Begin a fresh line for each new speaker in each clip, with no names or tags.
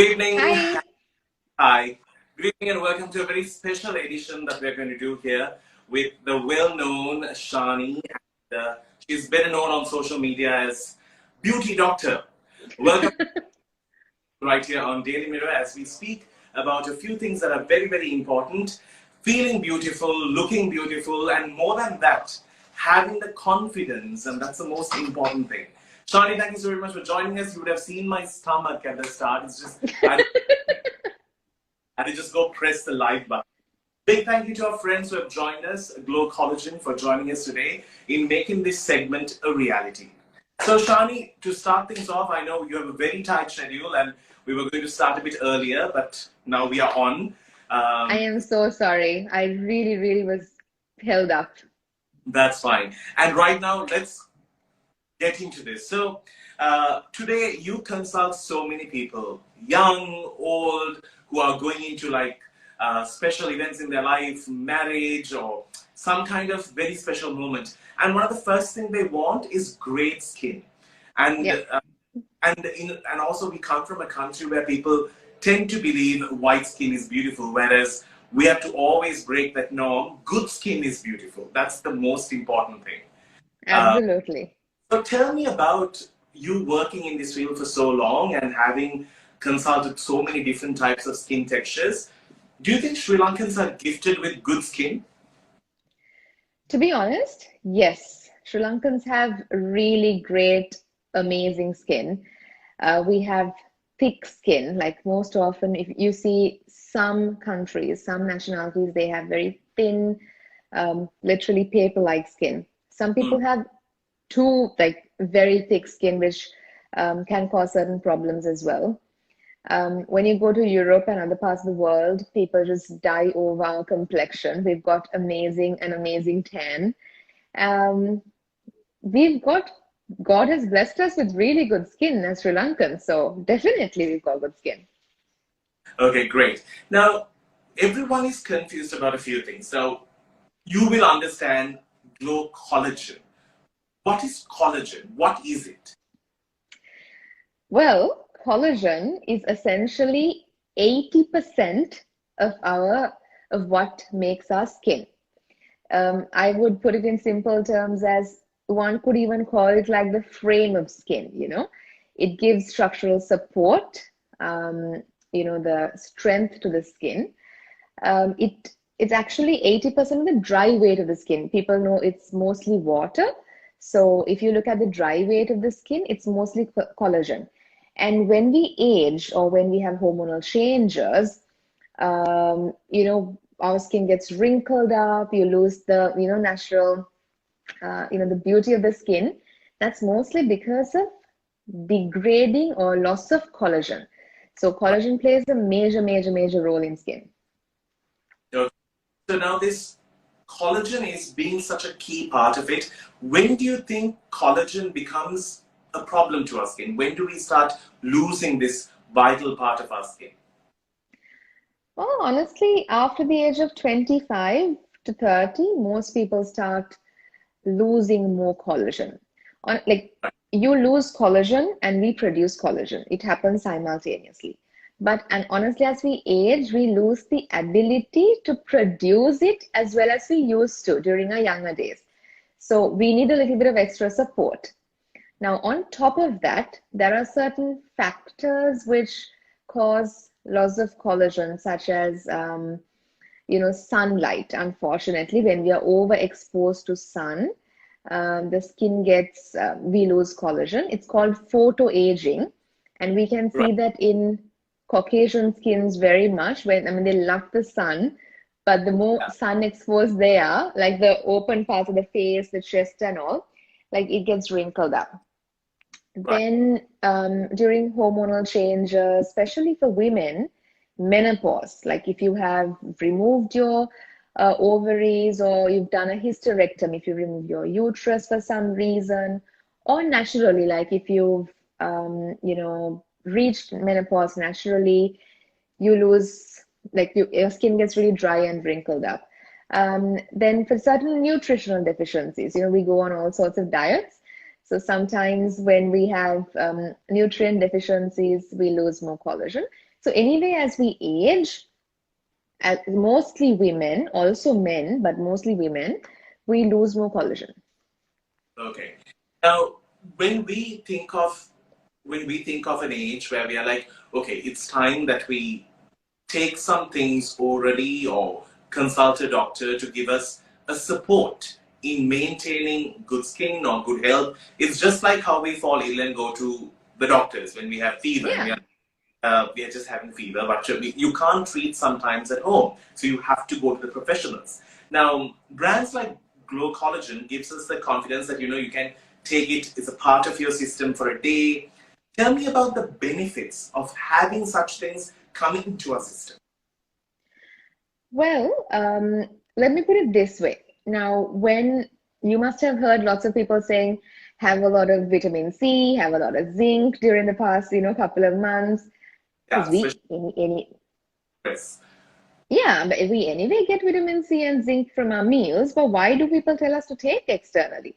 Good evening.
Hi.
Hi. Good evening and welcome to a very special edition that we're going to do here with the well-known Shani. She's better known on social media as Beauty Doctor. Welcome right here on Daily Mirror as we speak about a few things that are very, very important. Feeling beautiful, looking beautiful, and more than that, having the confidence, and that's the most important thing. Shani, thank you so very much for joining us. You would have seen my stomach at the start. It's just, I did just go press the live button. Big thank you to our friends who have joined us, Glow Collagen, for joining us today in making this segment a reality. So, Shani, to start things off, I know you have a very tight schedule and we were going to start a bit earlier, but now we are on.
I
Um,
am so sorry. I really was held up.
that's fine. And right now, let's get into this. So, today you consult so many people, young, old, who are going into like special events in their life, marriage, or some kind of very special moment. And one of the first thing they want is great skin. And
Yeah,
and also we come from a country where people tend to believe white skin is beautiful, whereas we have to always break that norm. Good skin is beautiful. That's the most important thing. Uh,
absolutely.
so tell me about you working in this field for so long and having consulted so many different types of skin textures. Do you think Sri Lankans are gifted with good skin?
To be honest, yes, Sri Lankans have really great, amazing skin. We have thick skin. Like most often, if you see some countries, some nationalities, they have very thin, literally paper-like skin. Some
Mm,
people have too, like very thick skin, which can cause certain problems as well. When you go to Europe and other parts of the world, people just die over our complexion. We've got an amazing tan. Um, we've got, God has blessed us with really good skin as Sri Lankans, so definitely we've got good skin.
okay, great. Now, everyone is confused about a few things. So you will understand Glow Collagen. What is collagen? What is it?
Well, collagen is essentially 80% of our of what makes our skin. I would put it in simple terms as one could even call it like the frame of skin, you know. It gives structural support, um, the strength to the skin. It's actually 80% of the dry weight of the skin. People know it's mostly water. So if you look at the dry weight of the skin, it's mostly collagen. And when we age or when we have hormonal changes, our skin gets wrinkled up, you lose the, natural, the beauty of the skin. That's mostly because of degrading or loss of collagen. So collagen plays a major role in skin.
Okay. So now this collagen is being such a key part of it. When do you think collagen becomes a problem to our skin? When do we start losing this vital part of our skin?
Well, honestly, after the age of 25 to 30, most people start losing more collagen. Like you lose collagen and we produce collagen. It happens simultaneously. And honestly, as we age, we lose the ability to produce it as well as we used to during our younger days. So we need a little bit of extra support. Now, on top of that, there are certain factors which cause loss of collagen, such as sunlight. Unfortunately, when we are overexposed to sun, the skin gets we lose collagen. It's called photoaging, and we can
Right.
see that in Caucasian skins very much. When I mean they love the sun, but the more
Yeah.
sun exposed they are, like the open parts of the face, the chest, and all, like it gets wrinkled up.
Right.
Then during hormonal change, especially for women, menopause, like if you have removed your ovaries or you've done a hysterectomy, if you remove your uterus for some reason, or naturally, like if you've reached menopause naturally, you lose, like your skin gets really dry and wrinkled up. Then for certain nutritional deficiencies, we go on all sorts of diets. So sometimes when we have nutrient deficiencies, we lose more collagen. So anyway, as we age, mostly women, also men, but mostly women, we lose more collagen.
Okay. Now, when we think of when we think of an age where we are like, okay, it's time that we take some things orally or consult a doctor to give us a support in maintaining good skin or good health. It's just like how we fall ill and go to the doctors when we have fever and
Yeah.
we are just having fever, but you can't treat sometimes at home, so you have to go to the professionals. Now, brands like Glow Collagen gives us the confidence that you can take it as a part of your system for a day. Tell me about the benefits of having such things coming into our system.
Well, let me put it this way. Now, when you must have heard lots of people saying, have a lot of vitamin C, have a lot of zinc during the past, couple of months,
Yeah,
because
especially stress.
yeah, but we anyway get vitamin C and zinc from our meals, but why do people tell us to take externally?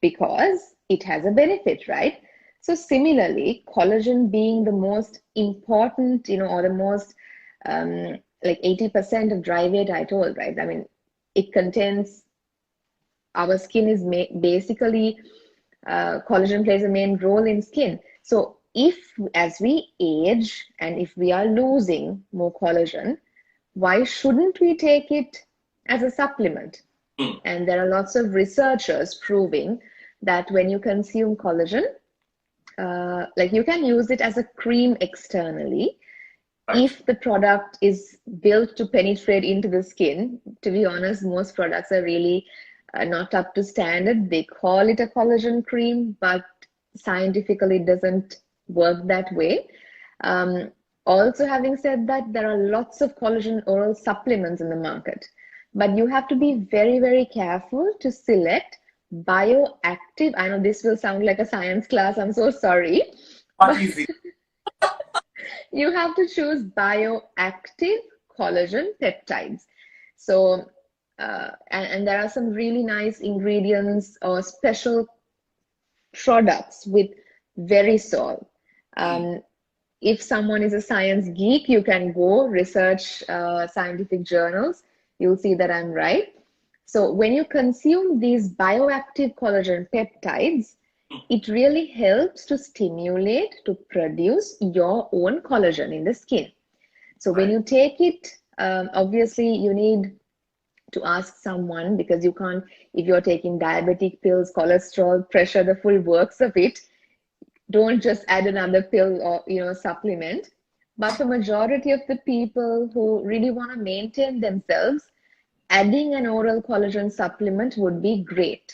Because it has a benefit, right? So similarly, collagen being the most important, or the most like 80% of dry weight I told, right? I mean, it contains our skin is basically collagen plays a main role in skin. So if as we age and if we are losing more collagen, why shouldn't we take it as a supplement?
Hmm.
And there are lots of researchers proving that when you consume collagen, like you can use it as a cream externally.
Right.
If the product is built to penetrate into the skin, to be honest, most products are really not up to standard. They call it a collagen cream, but scientifically it doesn't work that way. Um, Also, having said that, there are lots of collagen oral supplements in the market, but you have to be very, very careful to select bioactive. I know this will sound like a science class, I'm so sorry,
Not
but
easy.
you have to choose bioactive collagen peptides. So, and there are some really nice ingredients or special products with very salt.
Hmm.
Um, if someone is a science geek, you can go research scientific journals. You'll see that I'm right. So when you consume these bioactive collagen peptides, it really helps to stimulate to produce your own collagen in the skin. So when
Right.
you take it, obviously you need to ask someone because you can't, if you're taking diabetic pills, cholesterol, pressure, the full works of it, don't just add another pill or supplement. But for majority of the people who really want to maintain themselves, adding an oral collagen supplement would be great.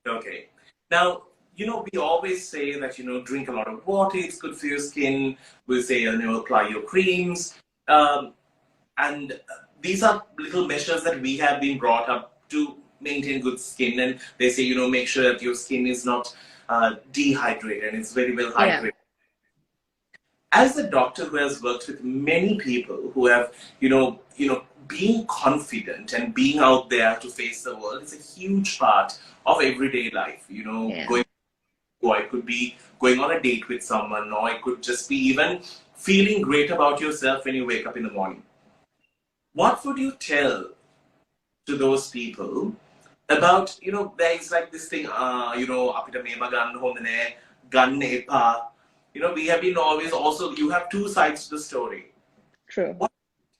Okay. Now, we always say that, drink a lot of water, it's good for your skin. We say, apply your creams. And these are little measures that we have been brought up to maintain good skin. And they say, make sure that your skin is not dehydrated and it's very well
Yeah.
hydrated. As a doctor who has worked with many people who have, being confident and being out there to face the world is a huge part of everyday life.
Yeah.
Going, or it could be going on a date with someone, or it could just be even feeling great about yourself when you wake up in the morning. What would you tell to those people about, there is like this thing, apita mema ganna honda naha, ganna epa. We have been always also, you have two sides to the story.
True.
What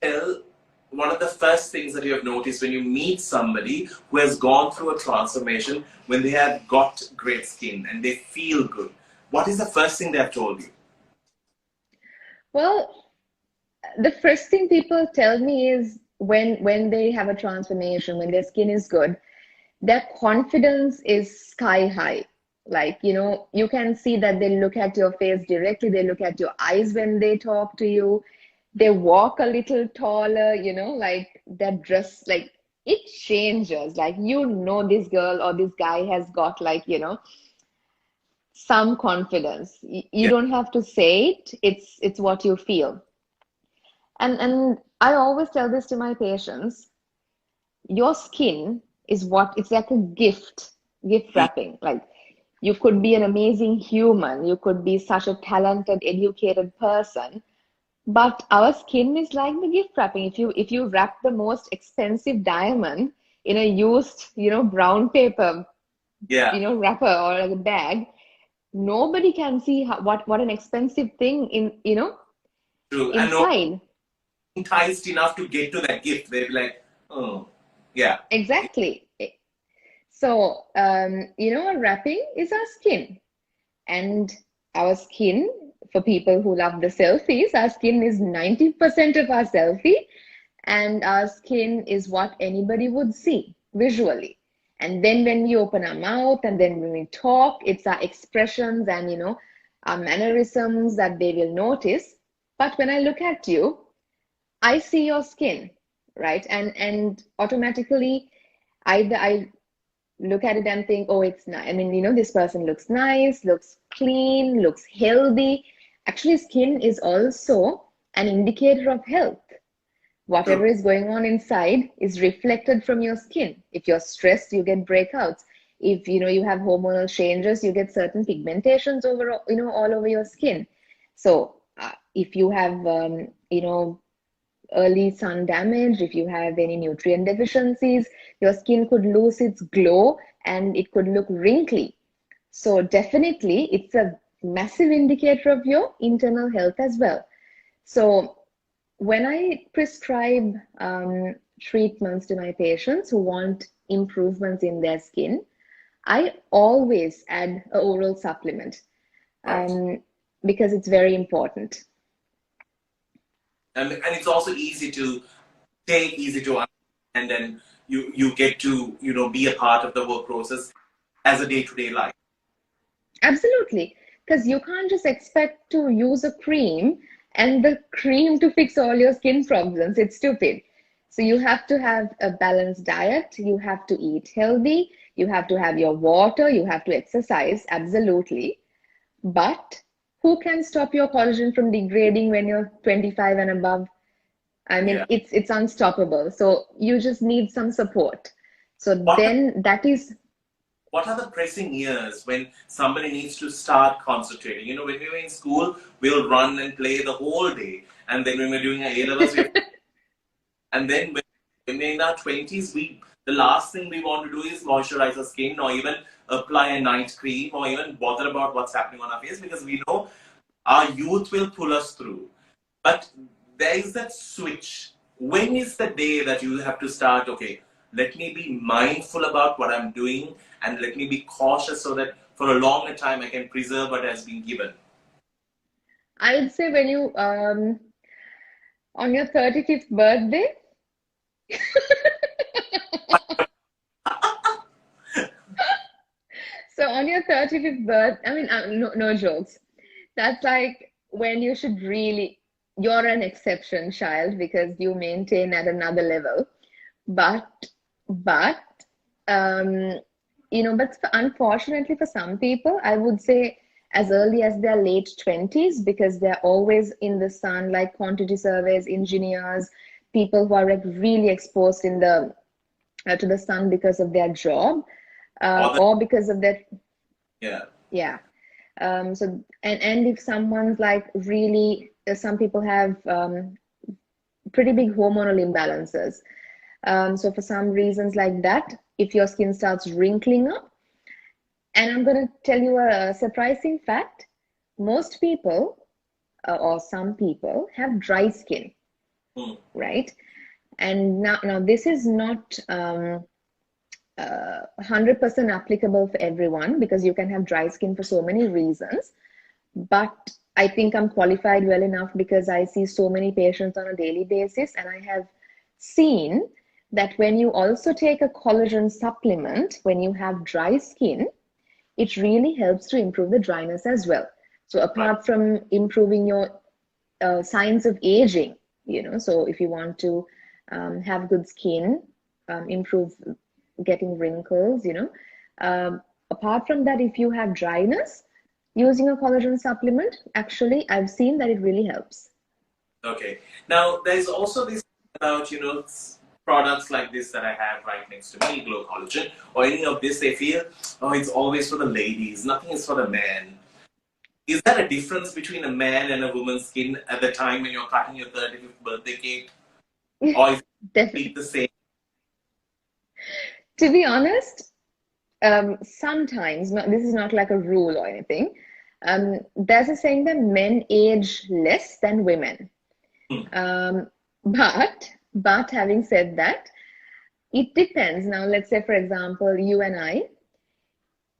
tell one of the first things that you have noticed when you meet somebody who has gone through a transformation, when they have got great skin and they feel good? What is the first thing they have told you?
Well, the first thing people tell me is when they have a transformation, when their skin is good, their confidence is sky high. Like, you can see that they look at your face directly, they look at your eyes when they talk to you, they walk a little taller, like that dress, like it changes. Like, this girl or this guy has got like, some confidence. You
Yeah.
don't have to say it, it's what you feel. And I always tell this to my patients, your skin is what it's like a gift
Mm.
wrapping. Like You could be an amazing human. You could be such a talented, educated person. But our skin is like the gift wrapping. If you wrap the most expensive diamond in a used, brown paper,
Yeah,
wrapper or like a bag, nobody can see what an expensive thing
true. And no
inside.
enticed enough to get to that gift. They'd be like, oh, yeah.
Exactly. So, our wrapping is our skin. And our skin, for people who love the selfies, our skin is 90% of our selfie, and our skin is what anybody would see visually. And then when we open our mouth and then when we talk, it's our expressions and our mannerisms that they will notice. But when I look at you, I see your skin, right? And automatically either I look at it and think, oh, it's nice. I mean, this person looks nice, looks clean, looks healthy. Actually, skin is also an indicator of health.
True.
Whatever is going on inside is reflected from your skin. If you're stressed, you get breakouts. If you have hormonal changes, you get certain pigmentations over all over your skin. So if you have early sun damage, if you have any nutrient deficiencies, your skin could lose its glow and it could look wrinkly. So definitely it's a massive indicator of your internal health as well. So when I prescribe treatments to my patients who want improvements in their skin, I always add an oral supplement
Right.
because it's very important.
And it's also easy to take, easy to understand, and then you get to be a part of the work process as a day-to-day life.
Absolutely, because you can't just expect to use a cream and the cream to fix all your skin problems. It's stupid. So you have to have a balanced diet, you have to eat healthy, you have to have your water, you have to exercise, absolutely. But who can stop your collagen from degrading when you're 25 and above? I mean,
Yeah.
it's unstoppable. So you just need some support. So
What
then that is
what are the pressing years when somebody needs to start concentrating? When we were in school, we'll run and play the whole day, and then when we're doing our A levels, and then when we're in our 20s, the last thing we want to do is moisturize our skin, or even apply a night cream, or even bother about what's happening on our face, because we know our youth will pull us through. But there is that switch. When is the day that you have to start, okay, let me be mindful about what I'm doing, and let me be cautious so that for a longer time I can preserve what has been given?
I would say when you on your 35th birthday. So on your 35th birth, I mean, no jokes. That's like when you should really, you're an exception, child, because you maintain at another level. But, but, um, but unfortunately for some people, I would say as early as their late 20s, because they're always in the sun, like quantity surveys, engineers, people who are like really exposed in the to the sun because of their job
Or the
or because of their
yeah,
yeah. So and if someone's like really, some people have pretty big hormonal imbalances. So for some reasons like that, if your skin starts wrinkling up, and I'm going to tell you a surprising fact, most people or some people have dry skin,
hmm,
right? And now this is not 100% applicable for everyone because you can have dry skin for so many reasons. But I think I'm qualified well enough because I see so many patients on a daily basis, and I have seen that when you also take a collagen supplement, when you have dry skin, it really helps to improve the dryness as well. So
right.
apart from improving your signs of aging, so if you want to have good skin, improve getting wrinkles, apart from that, if you have dryness, using a collagen supplement, actually, I've seen that it really helps.
Okay. Now there's also this about products like this that I have right next to me, Glow Collagen, or any of this, they feel, oh, it's always for the ladies, nothing is for the men. Is there a difference between a man and a woman's skin at the time when you're cutting your 35th birthday cake? Or is it
Definitely.
the same?
To be honest, sometimes, this is not like a rule or anything. There's a saying that men age less than women.
Hmm.
But having said that, it depends. Now, let's say, for example, you and I,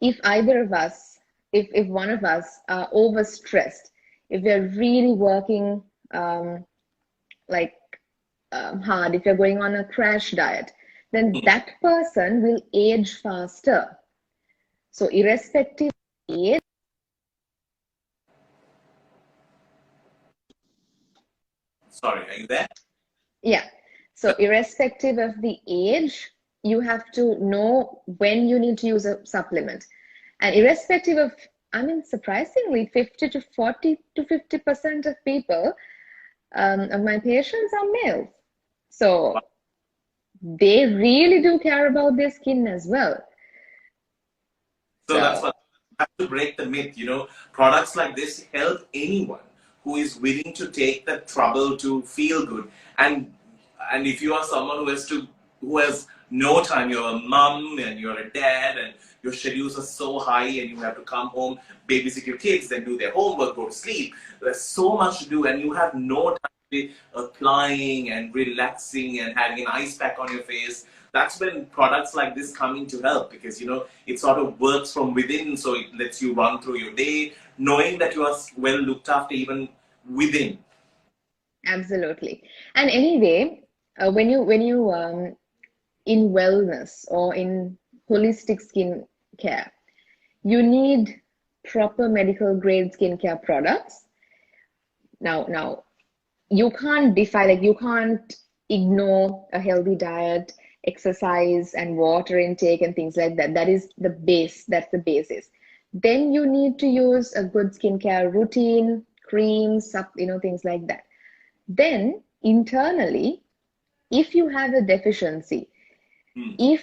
if either of us, if one of us are overstressed, if we're really working like hard, if you're going on a crash diet, then that person will age faster. So irrespective of age,
Sorry, are you there?
yeah. So irrespective of the age, you have to know when you need to use a supplement. And irrespective of, I mean, surprisingly, 50 to 40 to 50% of people, of my patients are males. So they really do care about their skin as well.
So that's
So
what I have to break the myth. Products like this help anyone who is willing to take the trouble to feel good. And if you are someone who has no time, you're a mom and you're a dad and your schedules are so high and you have to come home, babysit your kids, then do their homework, go to sleep. There's so much to do and you have no time to be applying and relaxing and having an ice pack on your face. That's when products like this come in to help because it sort of works from within, so it lets you run through your day knowing that you are well looked after even within.
absolutely. And anyway, when you in wellness or in holistic skin care, you need proper medical grade skincare products. Now, you can't defy, like, you can't ignore a healthy diet, exercise, and water intake and things like that. That is the base, that's the basis. Then you need to use a good skincare routine, creams, things like that. Then internally, if you have a deficiency,
Hmm.
if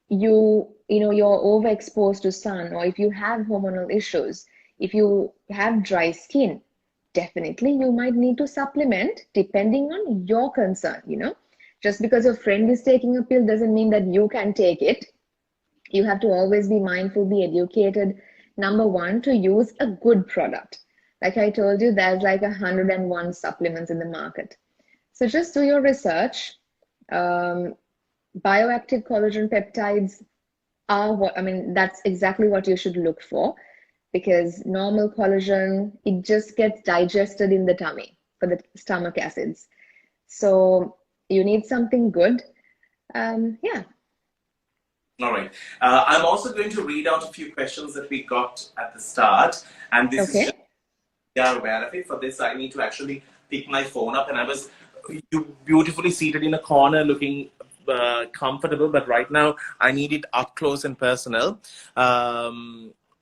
you're overexposed to sun, or if you have hormonal issues, if you have dry skin, definitely you might need to supplement depending on your concern. Just because your friend is taking a pill doesn't mean that you can take it. You have to always be mindful, be educated. Number one, to use a good product. Like I told you, there's like 101 supplements in the market. So just do your research. um, Bioactive collagen peptides are what, I mean, that's exactly what you should look for, because normal collagen, it just gets digested in the tummy for the stomach acids. So you need something good. Yeah.
All right. I'm also going to read out a few questions that we got at the start, and this is just
Okay.
we are aware of it. For this, I need to actually pick my phone up, and I was beautifully seated in a corner, looking comfortable. But right now, I need it up close and personal.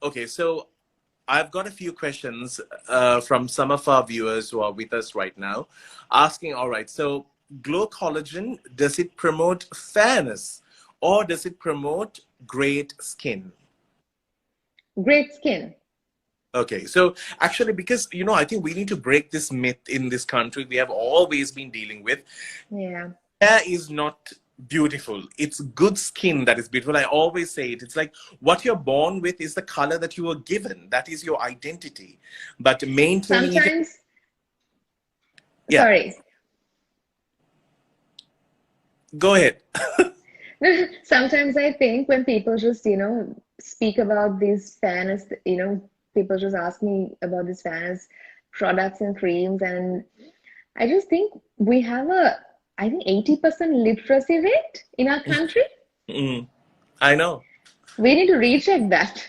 Okay, so I've got a few questions from some of our viewers who are with us right now, asking, all right, so Glow Collagen, does it promote fairness or does it promote great skin?
Great skin.
Okay, so actually, because, I think we need to break this myth in this country we have always been dealing with.
Yeah.
Hair is not beautiful. It's good skin that is beautiful. I always say it. It's like what you're born with is the color that you were given. That is your identity. But maintaining it,
Sometimes,
yeah,
sorry.
go ahead.
Sometimes I think when people just, speak about these fairness, people just ask me about these fairness products and creams, and I just think we have I think 80% literacy rate in our country.
Mm, I know.
We need to recheck that.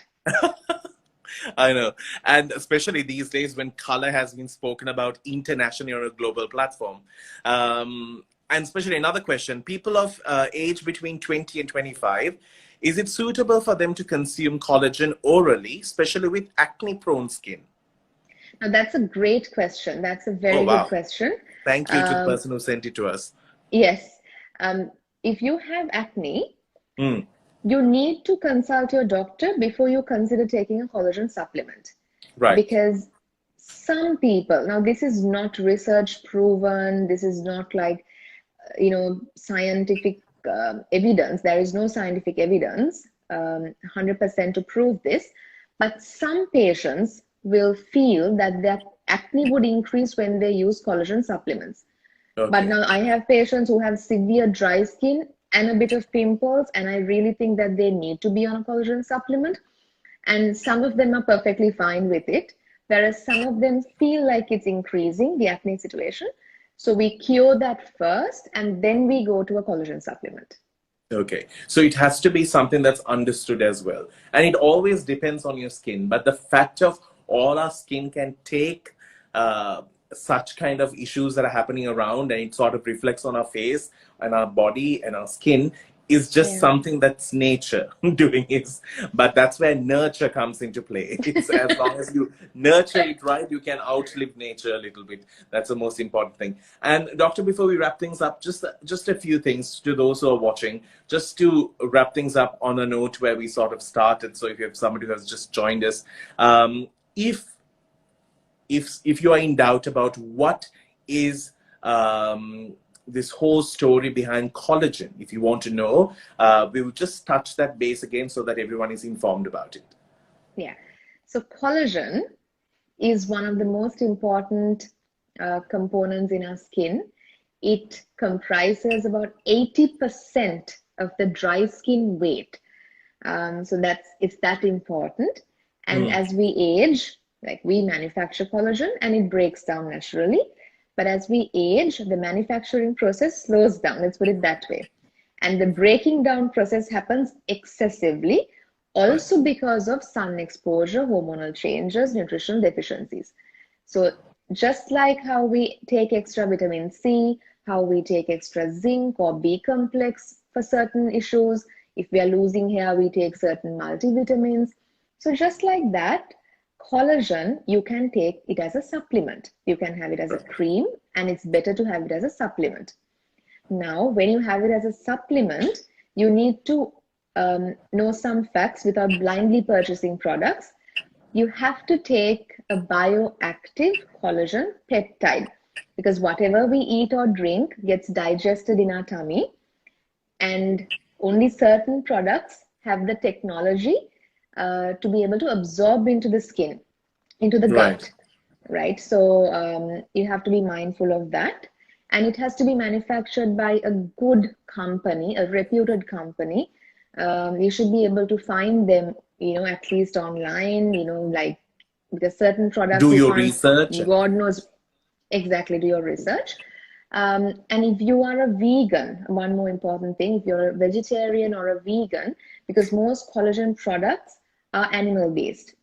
I know. And especially these days when color has been spoken about internationally on a global platform. And especially another question, people of age between 20 and 25, is it suitable for them to consume collagen orally, especially with acne prone skin?
Now, that's a great question. That's a
Oh,
very good
wow.
question.
Thank you to the
Um,
person who sent it to us.
yes. Um, if you have acne,
Mm.
you need to consult your doctor before you consider taking a collagen supplement.
Right.
Because some people, now this is not research proven, this is not like, scientific evidence. There is no scientific evidence 100% to prove this. But some patients will feel that their acne would increase when they use collagen supplements. But
Okay.
now I have patients who have severe dry skin and a bit of pimples, and I really think that they need to be on a collagen supplement. And some of them are perfectly fine with it, whereas some of them feel like it's increasing the acne situation. So we cure that first, and then we go to a collagen supplement.
Okay, so it has to be something that's understood as well. And it always depends on your skin. But the fact of all our skin can take such kind of issues that are happening around, and it sort of reflects on our face and our body and our skin, is just
Yeah.
something that's nature doing it. But that's where nurture comes into play. It's as long as you nurture it right, you can outlive nature a little bit. That's the most important thing. And doctor, before we wrap things up, just a few things to those who are watching, just to wrap things up on a note where we sort of started. So if you have somebody who has just joined us, if if you are in doubt about what is this whole story behind collagen, if you want to know, we will just touch that base again so that everyone is informed about it.
Yeah. So collagen is one of the most important components in our skin. It comprises about 80% of the dry skin weight. So it's that important. And
Mm,
as we age, like we manufacture collagen and it breaks down naturally. But as we age, the manufacturing process slows down. Let's put it that way. And the breaking down process happens excessively,
right.
also because of sun exposure, hormonal changes, nutritional deficiencies. So just like how we take extra vitamin C, how we take extra zinc or B complex for certain issues, if we are losing hair, we take certain multivitamins. So just like that, collagen, you can take it as a supplement. You can have it as a cream, and it's better to have it as a supplement. Now, when you have it as a supplement, you need to know some facts without blindly purchasing products. You have to take a bioactive collagen peptide, because whatever we eat or drink gets digested in our tummy, and only certain products have the technology to be able to absorb into the skin, into the
Right.
gut, right? So you have to be mindful of that. And it has to be manufactured by a good company, a reputed company. You should be able to find them, at least online, like, because certain products
Do
you
your
can't,
research.
God knows exactly, do your research. And if you are a vegan, one more important thing, if you're a vegetarian or a vegan, because most collagen products are animal based,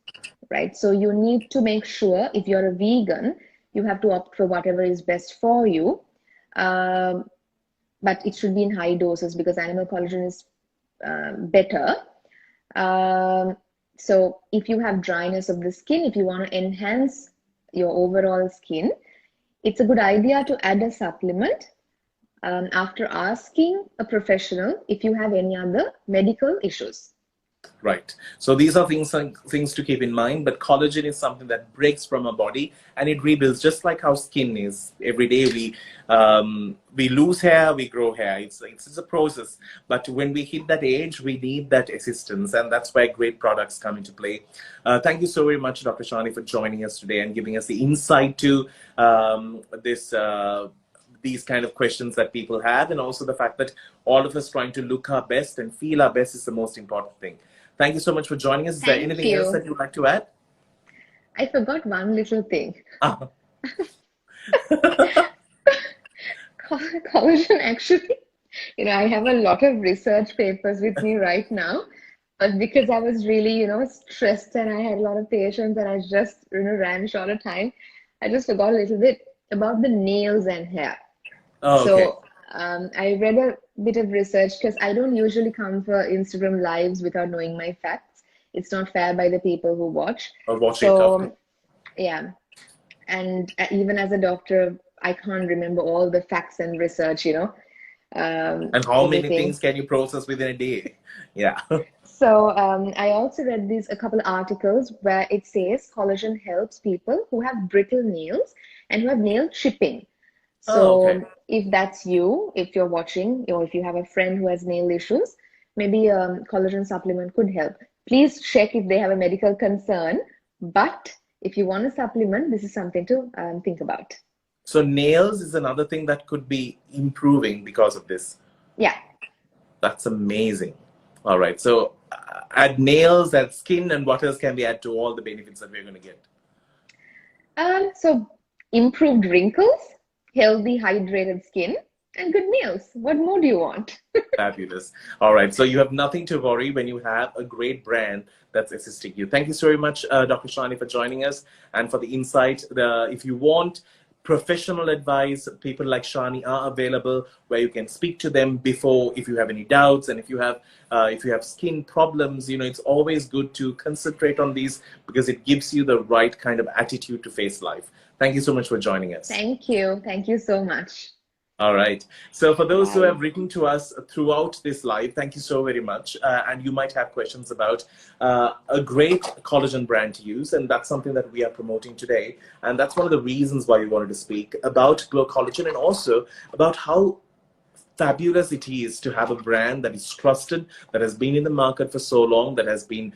right? So you need to make sure if you're a vegan, you have to opt for whatever is best for you. Um, but it should be in high doses because animal collagen is better. Um, so if you have dryness of the skin, if you want to enhance your overall skin, it's a good idea to add a supplement after asking a professional if you have any other medical issues.
Right. So these are things to keep in mind. But collagen is something that breaks from our body and it rebuilds, just like how skin is. Every day we lose hair, we grow hair. It's a process. But when we hit that age, we need that assistance, and that's where great products come into play. Thank you so very much, Dr. Shani, for joining us today and giving us the insight to this. These kind of questions that people have, and also the fact that all of us trying to look our best and feel our best is the most important thing. Thank you so much for joining us. Is there
Thank
anything else that
you.
you'd like to add?
I forgot one little thing.
Ah.
Collagen actually, I have a lot of research papers with me right now, but because I was really, stressed and I had a lot of patients and I just, ran short of time, I just forgot a little bit about the nails and hair.
Oh, okay.
So I read a bit of research because I don't usually come for Instagram lives without knowing my facts. It's not fair by the people who watch.
I'll watch it. Okay.
So yeah, and even as a doctor, I can't remember all the facts and research.
And how many
everything.
things can you process within a day? Yeah.
So I also read these a couple articles where it says collagen helps people who have brittle nails and who have nail chipping.
Oh, okay.
So if that's you, if you're watching, or if you have a friend who has nail issues, maybe a collagen supplement could help. Please check if they have a medical concern. But if you want a supplement, this is something to think about.
So nails is another thing that could be improving because of this.
Yeah.
That's amazing. All right. So add nails, add skin, and what else can we add to all the benefits that we're going to get?
So improved wrinkles, healthy, hydrated skin, and good nails. What more do you want?
Fabulous. All right. So you have nothing to worry when you have a great brand that's assisting you. Thank you so very much, Dr. Shani, for joining us and for the insight. If you want professional advice, people like Shani are available where you can speak to them before if you have any doubts, and if you have skin problems, it's always good to concentrate on these because it gives you the right kind of attitude to face life. Thank you so much for joining us.
Thank you. Thank you so much.
All right. So for those who
Bye.
have written to us throughout this live, thank you so very much. And you might have questions about a great collagen brand to use, and that's something that we are promoting today. And that's one of the reasons why we wanted to speak about Glow Collagen and also about how fabulous it is to have a brand that is trusted, that has been in the market for so long, that has been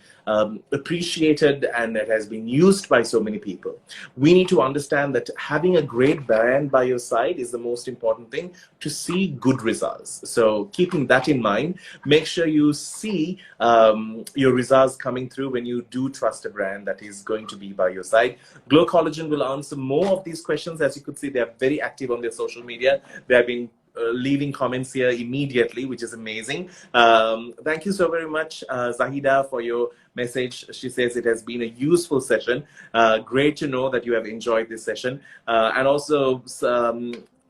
appreciated, and that has been used by so many people. We need to understand that having a great brand by your side is the most important thing to see good results. So keeping that in mind, make sure you see your results coming through when you do trust a brand that is going to be by your side. Glow Collagen will answer more of these questions. As you could see, they are very active on their social media. They have been leaving comments here immediately, which is amazing. Thank you so very much, Zahida, for your message. She says it has been a useful session. Great to know that you have enjoyed this session. And also,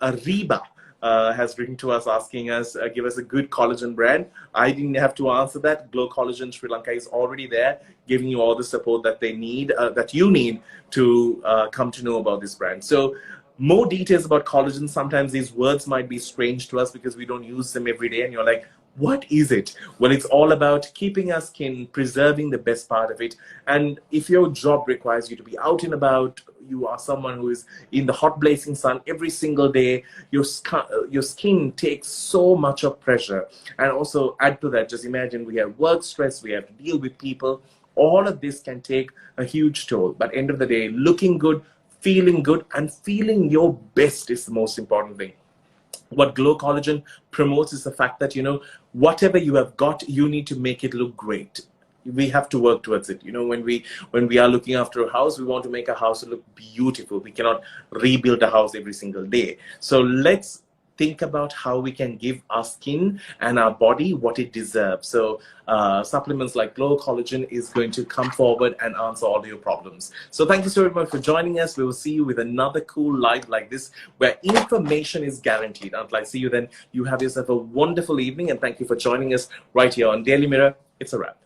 Ariba has written to us asking us, give us a good collagen brand. I didn't have to answer that. Glow Collagen Sri Lanka is already there, giving you all the support that they need, that you need to come to know about this brand. So more details about collagen. Sometimes these words might be strange to us because we don't use them every day, and you're like, what is it? Well, it's all about keeping our skin, preserving the best part of it. And if your job requires you to be out and about, you are someone who is in the hot blazing sun every single day, your skin takes so much of pressure. And also add to that, just imagine we have work stress, we have to deal with people. All of this can take a huge toll. But end of the day, looking good, feeling good, and feeling your best is the most important thing. What Glow Collagen promotes is the fact that, whatever you have got, you need to make it look great. We have to work towards it. When we are looking after a house, we want to make a house look beautiful. We cannot rebuild a house every single day. So let's think about how we can give our skin and our body what it deserves. So supplements like Glow Collagen is going to come forward and answer all your problems. So thank you so very much for joining us. We will see you with another cool live like this where information is guaranteed. Until I see you then, you have yourself a wonderful evening, and thank you for joining us right here on Daily Mirror. It's a wrap.